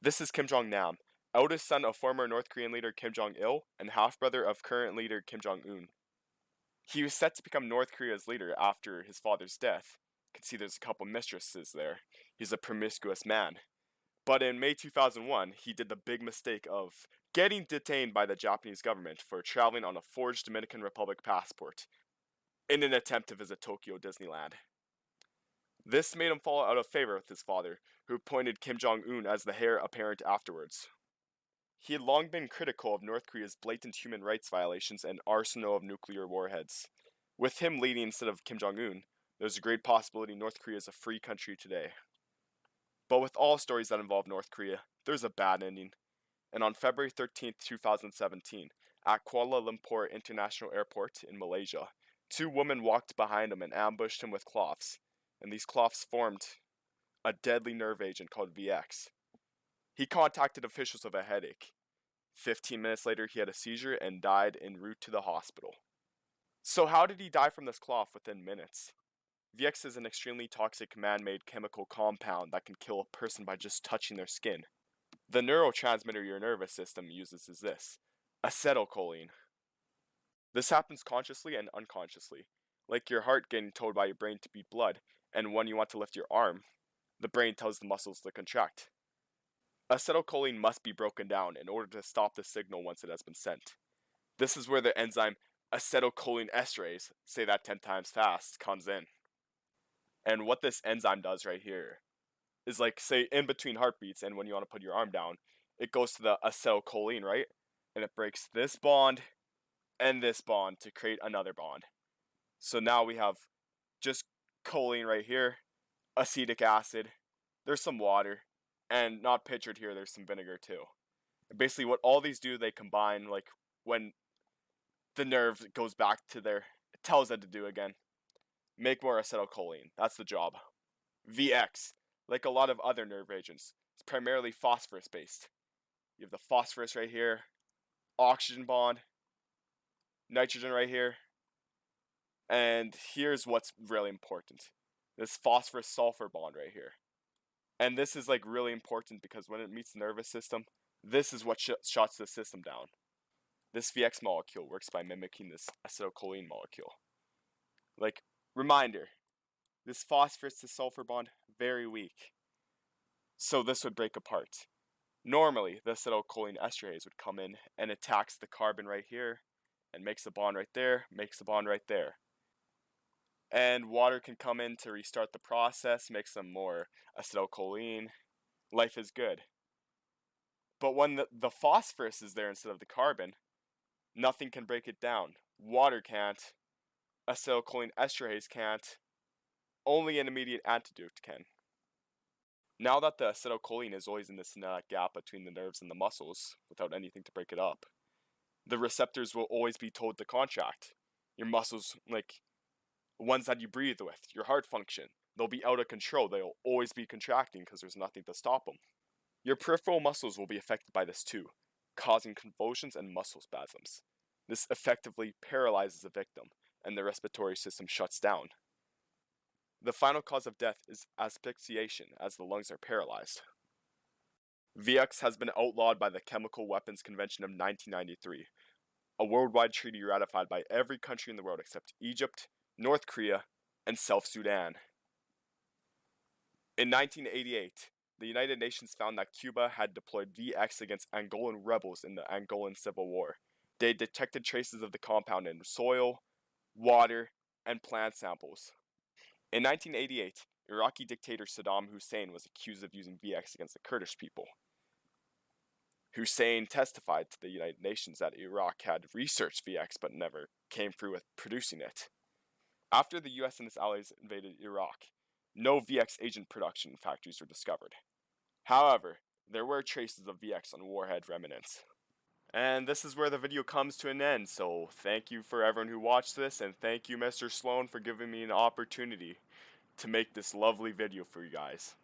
This is Kim Jong-nam, eldest son of former North Korean leader Kim Jong-il and half-brother of current leader Kim Jong-un. He was set to become North Korea's leader after his father's death. You can see there's a couple mistresses there. He's a promiscuous man. But in May 2001, he did the big mistake of getting detained by the Japanese government for traveling on a forged Dominican Republic passport in an attempt to visit Tokyo Disneyland. This made him fall out of favor with his father, who appointed Kim Jong-un as the heir apparent afterwards. He had long been critical of North Korea's blatant human rights violations and arsenal of nuclear warheads. With him leading instead of Kim Jong-un, there's a great possibility North Korea is a free country today. But with all stories that involve North Korea, there's a bad ending. And on February 13, 2017, at Kuala Lumpur International Airport in Malaysia, two women walked behind him and ambushed him with cloths. And these cloths formed a deadly nerve agent called VX. He contacted officials of a headache. 15 minutes later, he had a seizure and died en route to the hospital. So how did he die from this cloth within minutes? VX is an extremely toxic man-made chemical compound that can kill a person by just touching their skin. The neurotransmitter your nervous system uses is this: acetylcholine. This happens consciously and unconsciously, like your heart getting told by your brain to beat blood, and when you want to lift your arm, the brain tells the muscles to contract. Acetylcholine must be broken down in order to stop the signal once it has been sent. This is where the enzyme acetylcholine esterase, say that 10 times fast, comes in. And what this enzyme does right here is, like, say in between heartbeats and when you want to put your arm down, it goes to the acetylcholine, right? And it breaks this bond and this bond to create another bond. So now we have just choline right here, acetic acid, there's some water, and not pictured here, there's some vinegar too. And basically what all these do, they combine, like when the nerve goes back to it tells it to do again. Make more acetylcholine, that's the job. VX, like a lot of other nerve agents, is primarily phosphorus based. You have the phosphorus right here, oxygen bond, nitrogen right here, and here's what's really important. This phosphorus sulfur bond right here. And this is like really important because when it meets the nervous system, this is what shuts the system down. This VX molecule works by mimicking this acetylcholine molecule. Like, reminder, this phosphorus to sulfur bond, very weak. So this would break apart. Normally, the acetylcholine esterase would come in and attacks the carbon right here and makes a bond right there, makes a bond right there. And water can come in to restart the process, make some more acetylcholine. Life is good. But when the phosphorus is there instead of the carbon, nothing can break it down. Water can't. Acetylcholine esterase can't. Only an immediate antidote can. Now that the acetylcholine is always in this gap between the nerves and the muscles, without anything to break it up, the receptors will always be told to contract. Your muscles, like ones that you breathe with, your heart function, they'll be out of control. They'll always be contracting because there's nothing to stop them. Your peripheral muscles will be affected by this too, causing convulsions and muscle spasms. This effectively paralyzes the victim, and the respiratory system shuts down. The final cause of death is asphyxiation, as the lungs are paralyzed. VX has been outlawed by the Chemical Weapons Convention of 1993, a worldwide treaty ratified by every country in the world except Egypt, North Korea, and South Sudan. In 1988, the United Nations found that Cuba had deployed VX against Angolan rebels in the Angolan Civil War. They detected traces of the compound in soil, water, and plant samples. In 1988, Iraqi dictator Saddam Hussein was accused of using VX against the Kurdish people. Hussein testified to the United Nations that Iraq had researched VX but never came through with producing it. After the US and its allies invaded Iraq, no VX agent production factories were discovered. However, there were traces of VX on warhead remnants. And this is where the video comes to an end, so thank you for everyone who watched this, and thank you Mr. Sloan for giving me an opportunity to make this lovely video for you guys.